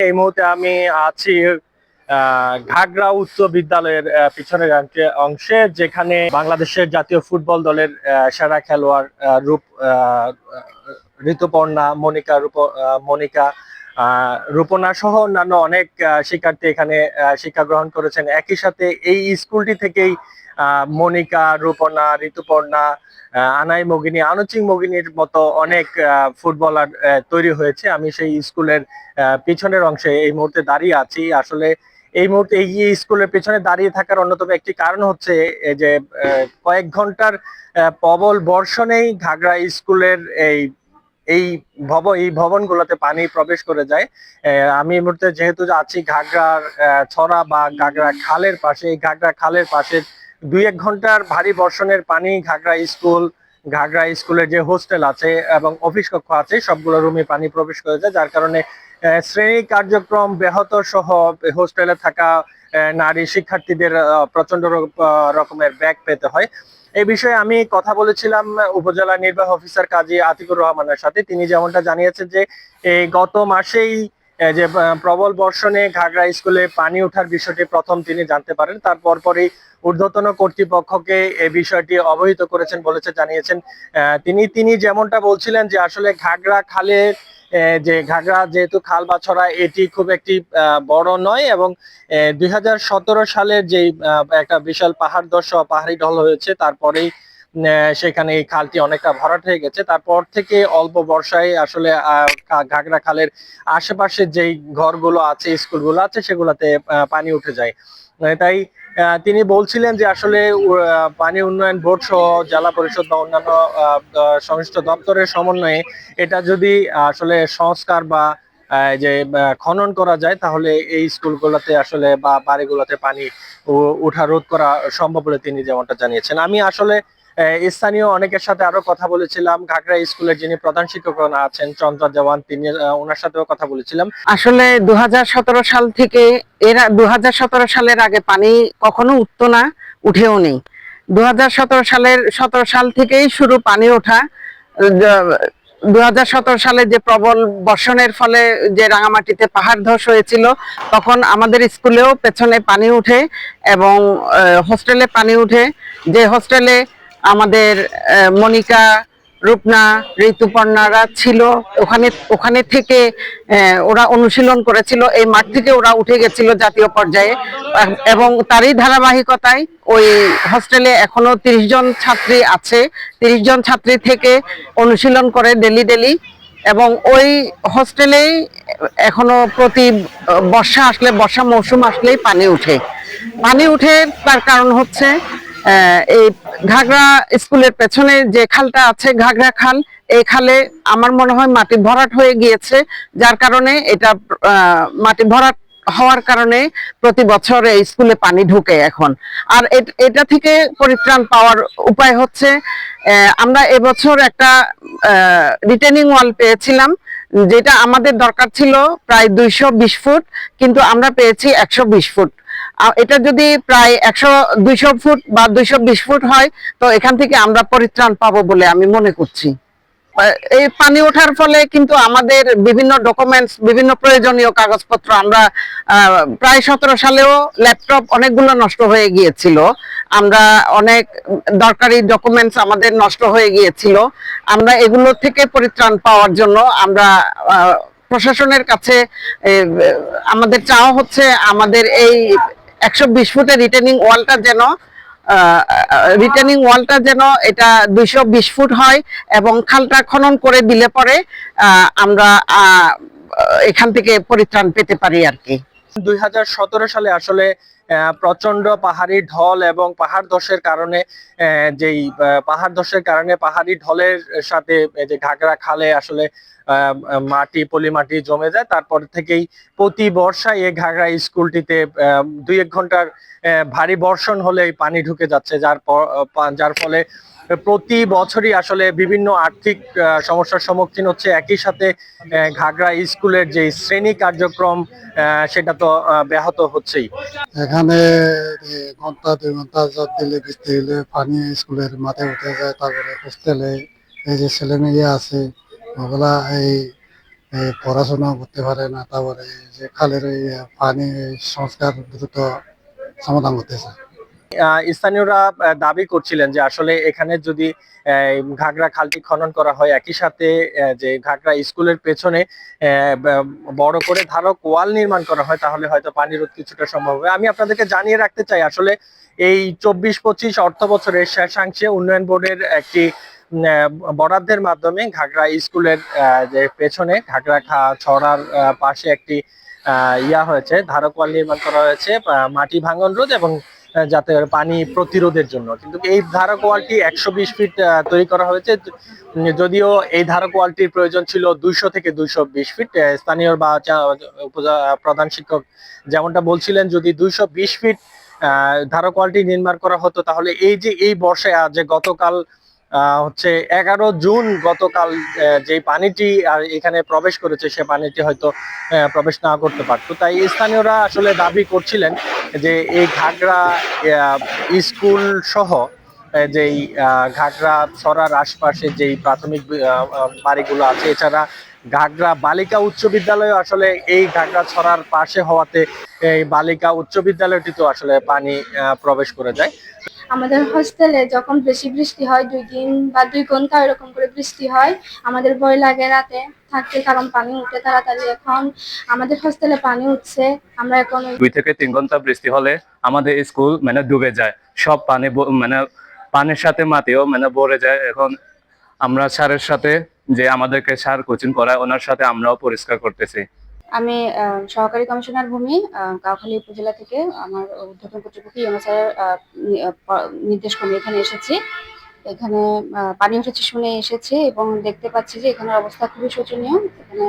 এই মুহূর্তে আমি আছি ঘাগড়া উচ্চ বিদ্যালয়ের পিছনের অংশে, যেখানে বাংলাদেশের জাতীয় ফুটবল দলের সেরা খেলোয়াড় ঋতুপর্ণা, মনিকা, রূপনা সহ অন্যান্য অনেক শিক্ষার্থী এখানে শিক্ষা গ্রহণ করেছেন। একই সাথে এই স্কুলটি থেকেই মনিকা, রূপনা, ঋতুপর্ণা, আনাই মগিনী, আনুচিং মগিনীর মতো অনেক ফুটবলার তৈরি হয়েছে। আমি সেই স্কুলের পিছনের অংশে এই মুহূর্তে দাঁড়িয়ে আছি। আসলে এই মুহূর্তে এই স্কুলের পেছনে দাঁড়িয়ে থাকার অন্যতম একটি কারণ হচ্ছে যে কয়েক ঘন্টার প্রবল বর্ষণেই ঘাগড়া স্কুলের এই এই ভবনগুলোতে পানি প্রবেশ করে যায়। আমি এই মুহূর্তে যেহেতু আছি ঘাগড়ার ছড়া বা ঘাগড়া খালের পাশে, এই ঘাগড়া খালের পাশে 2-1 ঘন্টার ভারী বর্ষণের পানি ঘাগড়া স্কুলের যে হোস্টেল আছে এবং অফিস কক্ষ আছে সবগুলো রুমে পানি প্রবেশ করে যায়, যার কারণে শ্রেণী কার্যক্রম ব্যাহত সহ হোস্টেলে থাকা নারী শিক্ষার্থীদের প্রচন্ড রকমের ব্যাগ পেতে হয়। এই বিষয়ে আমি কথা বলেছিলাম উপজেলা নির্বাহী অফিসার কাজী আতিকুর রহমানের সাথে। তিনি যেমনটা জানিয়েছেন যে এই গত মাসেই যে প্রবল বর্ষণে ঘাগড়া স্কুলে পানি ওঠার বিষয়টি প্রথম তিনি জানতে পারেন। তারপর পরই ঊর্ধ্বতন কর্তৃপক্ষকে এই বিষয়টি অবহিত করেছেন জানিয়েছেন তিনি যেমনটা বলছিলেন যে আসলে ঘাগড়া খালে যে ঘাগড়া যেহেতু খাল বা ছড়া, এটি খুব একটি বড় নয় এবং 2017 সালের যে একটা বিশাল পাহাড়ি ঢল হয়েছে, তারপরেই সেখানে এই খালটি অনেকটা ভরাট হয়ে গেছে। তারপর থেকে অল্প বর্ষায় আসলে ঘাগড়া খালের আশেপাশে যেই ঘরগুলো আছে, স্কুলগুলো আছে, সেগুলোতে পানি উঠে যায়। তাই তিনি বলছিলেন যে আসলে পানি উন্নয়ন বোর্ড সহ জেলা পরিষদ বা অন্যান্য সংশ্লিষ্ট দপ্তরের সমন্বয়ে এটা যদি আসলে সংস্কার বা যে খনন করা যায়, তাহলে এই স্কুলগুলোতে আসলে বা বাড়িগুলোতে পানি ওঠা রোধ করা সম্ভব বলে তিনি যেমনটা জানিয়েছেন। আমি আসলে স্থানীয় অনেকের সাথে আরো কথা বলেছিলাম। ঘাগড়া স্কুলের যিনি প্রধান শিক্ষক আছেন চন্দ্রা দেওয়ান, তিনি ওনার সাথেও কথা বলেছিলাম। আসলে 2017 সাল থেকে 2017 সালের আগে পানি কখনো উঠতো না, উঠেও নেই। 2017 সাল থেকেই শুরু পানি ওঠা। 2017 সালে যে প্রবল বর্ষণের ফলে যে রাঙামাটিতে পাহাড় ধস হয়েছিল, তখন আমাদের স্কুলেও পেছনে পানি উঠে এবং হোস্টেলে পানি উঠে। যে হোস্টেলে আমাদের মনিকা, রূপনা, ঋতুপর্ণারা ছিল, ওখানে থেকে ওরা অনুশীলন করেছিল। এই মাঠ থেকে ওরা উঠে গেছিল জাতীয় পর্যায়ে এবং তারই ধারাবাহিকতায় ওই হোস্টেলে এখনো 30 জন ছাত্রী আছে। 30 জন ছাত্রী থেকে অনুশীলন করে ডেলি এবং ওই হোস্টেলেই এখনো প্রতি বর্ষা মৌসুম আসলেই পানি উঠে। তার কারণ হচ্ছে এই ঘাগড়া স্কুলের পেছনে যে খালটা আছে, ঘাগড়া খাল, এই খালে আমার মনে হয় মাটি ভরাট হয়ে গিয়েছে, যার কারণে এটা মাটি ভরাট হওয়ার কারণে প্রতি বছর এই স্কুলে পানি ঢুকে এখন। আর এটা থেকে পরিত্রাণ পাওয়ার উপায় হচ্ছে আমরা এবছর একটা রিটেনিং ওয়াল পেয়েছিলাম, যেটা আমাদের দরকার ছিল প্রায় 220 ফুট, কিন্তু আমরা পেয়েছি 120 ফুট। এটা যদি প্রায় 200 ফুট বা 220 ফুট হয়, তো এখান থেকে আমরা পরিত্রাণ পাবো বলে আমি মনে করছি। এই পানি ওঠার ফলে কিন্তু আমাদের বিভিন্ন ডকুমেন্টস, বিভিন্ন প্রয়োজনীয় কাগজপত্র, আমরা প্রায় 17 সালেও ল্যাপটপ অনেকগুলো নষ্ট হয়ে গিয়েছিল। আমরা অনেক দরকারি ডকুমেন্টস আমাদের নষ্ট হয়ে গিয়েছিল। আমরা এগুলো থেকে পরিত্রাণ পাওয়ার জন্য আমরা প্রশাসনের কাছে আমাদের চাওয়া হচ্ছে আমাদের এই 120 ফুটের রিটেনিং ওয়ালটা যেন এটা 220 ফুট হয় এবং খালটা খনন করে দিলে পরে আমরা এখান থেকে পরিত্রাণ পেতে পারি আর কি। 2017 সালে আসলে প্রচন্ড পাহাড়ি ঢল এবং পাহাড় ধসের কারণে পাহাড়ি ঢলের সাথে যে ঘাগড়া খালে আসলে পলি মাটি জমে যায়। তারপর থেকেই প্রতি বর্ষায় এই ঘাগড়া স্কুলটিতে 2-1 ঘন্টার ভারী বর্ষণ হলে পানি ঢুকে যাচ্ছে, যার ফলে প্রতি বছরই আসলে বিভিন্ন আর্থিক সমস্যার সম্মুখীন হচ্ছে। একই সাথে ঘাগড়া স্কুলের যে শ্রেণী কার্যক্রম সেটা তো ব্যাহত হচ্ছেই। এখানে ঘন্টা 2 ঘন্টা দিলে বৃষ্টি হলে পানি স্কুলের মাথায় উঠে যায়। তারপরে হোস্টেলে এই যে ছেলে মেয়ে আছে, ওগুলা এই পড়াশোনা করতে পারে না, তারপরে এই যে খালের এই পানি সংস্কার দ্রুত সমাধান করতেছে। স্থানীয়রা দাবি করছিলেন যে আসলে এখানে যদি ঘাগড়া খালটি খনন করা হয়, একই সাথে যে ঘাগড়া স্কুলের পেছনে বড় করে ধারক ওয়াল নির্মাণ করা হয়, তাহলে হয়তো পানি রোধ কিছুটা সম্ভব হবে। আমি আপনাদেরকে জানিয়ে রাখতে চাই, আসলে এই 24-25 অর্থ বছরের শেষাংশে উন্নয়ন বোর্ডের একটি বরাদ্দের মাধ্যমে ঘাগড়া স্কুলের যে পেছনে ঘাগড়া ছড়ার পাশে একটি ইয়া হয়েছে, ধারক ওয়াল নির্মাণ করা হয়েছে মাটি ভাঙন রোধ এবং যাতে পানি প্রতিরোধের জন্য। কিন্তু এই ধারক ওয়ালটি 120 ফিট তৈরি করা হয়েছে, যদিও এই ধারক ওয়ালটির প্রয়োজন ছিল 200 থেকে 220 ফিট। স্থানীয় বা প্রধান শিক্ষক যেমনটা বলছিলেন, যদি 220 ফিট ধারক ওয়ালটি নির্মাণ করা হতো, তাহলে এই যে এই বর্ষায় যে গতকাল হচ্ছে 11 জুন গতকাল যে পানিটি আর এখানে প্রবেশ করেছে, সে পানিটি হয়তো প্রবেশ না করতে পারতো। তাই স্থানীয়রা আসলে দাবি করছিলেন যে এই ঘাগড়া স্কুল সহ যেই ঘাগড়া ছড়ার আশপাশে যেই প্রাথমিক বাড়িগুলো আছে, এছাড়া ঘাগড়া বালিকা উচ্চ বিদ্যালয় আসলে এই ঘাগড়া ছড়ার পাশে হওয়াতে এই বালিকা উচ্চ বিদ্যালয়টিতে আসলে পানি প্রবেশ করে যায়। আমাদের হোস্টেলে যখন বেশি বৃষ্টি হয়, 2 দিন বা 2 ঘন্টা এরকম করে বৃষ্টি হয়, আমাদের ভয় লাগে রাতে থাকতে, কারণ পানি উঠে তাড়াতাড়ি। এখন আমাদের হোস্টেলে পানি উঠছে, আমরা এখন 2 থেকে 3 ঘন্টা বৃষ্টি হলে আমাদের স্কুল মানে ডুবে যায়, সব পানি মানে পানির সাথে মাটিও মানে ভরে যায়। এখন আমরা স্যারের সাথে, যে আমাদেরকে স্যার কোচিং করায়, ওনার সাথে আমরাও পরিষ্কার করতেছি। আমি সহকারী কমিশনার ভূমি, কাউখালী উপজেলা থেকে আমার ঊর্ধ্বতন কর্তৃপক্ষ ইউনো স্যারের নির্দেশ ক্রমে এখানে এসেছি। এখানে পানি উঠেছে শুনে এসেছি এবং দেখতে পাচ্ছি যে এখানের অবস্থা খুবই শোচনীয়। এখানে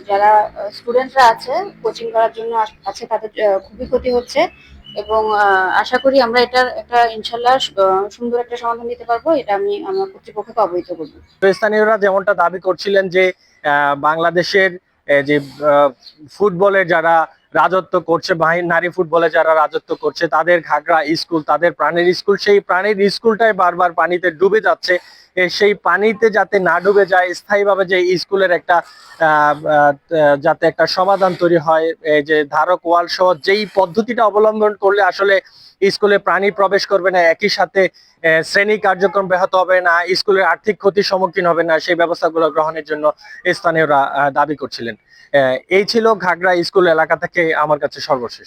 যারা স্টুডেন্টরা আছে, কোচিং করার জন্য আছে, তাদের খুবই ক্ষতি হচ্ছে এবং আশা করি আমরা এটার একটা ইনশাল্লাহ সুন্দর একটা সমাধান দিতে পারবো। এটা আমি আমার কর্তৃপক্ষকে অবহিত করবো। তো স্থানীয়রা যেমনটা দাবি করছিলেন যে বাংলাদেশের যে ফুটবলে যারা রাজত্ব করছে, নারী ফুটবলে যারা রাজত্ব করছে, তাদের ঘাগড়া স্কুল, তাদের প্রাণের স্কুল, সেই প্রাণের স্কুলটাই বারবার পানিতে ডুবে যাচ্ছে। সেই পানিতে যাতে না ডুবে যায়, স্থায়ীভাবে যে স্কুলের একটা যাতে একটা সমাধান তৈরি হয়, এই যে ধারক ওয়াল সহ যেই পদ্ধতিটা অবলম্বন করলে আসলে স্কুলে পানি প্রবেশ করবে না, একই সাথে শ্রেণী কার্যক্রম ব্যাহত হবে না, স্কুলের আর্থিক ক্ষতির সম্মুখীন হবে না, সেই ব্যবস্থাগুলো গ্রহণের জন্য স্থানীয়রা দাবি করছিলেন। এই ছিল ঘাগড়া স্কুল এলাকা থেকে আমার কাছে সর্বশেষ।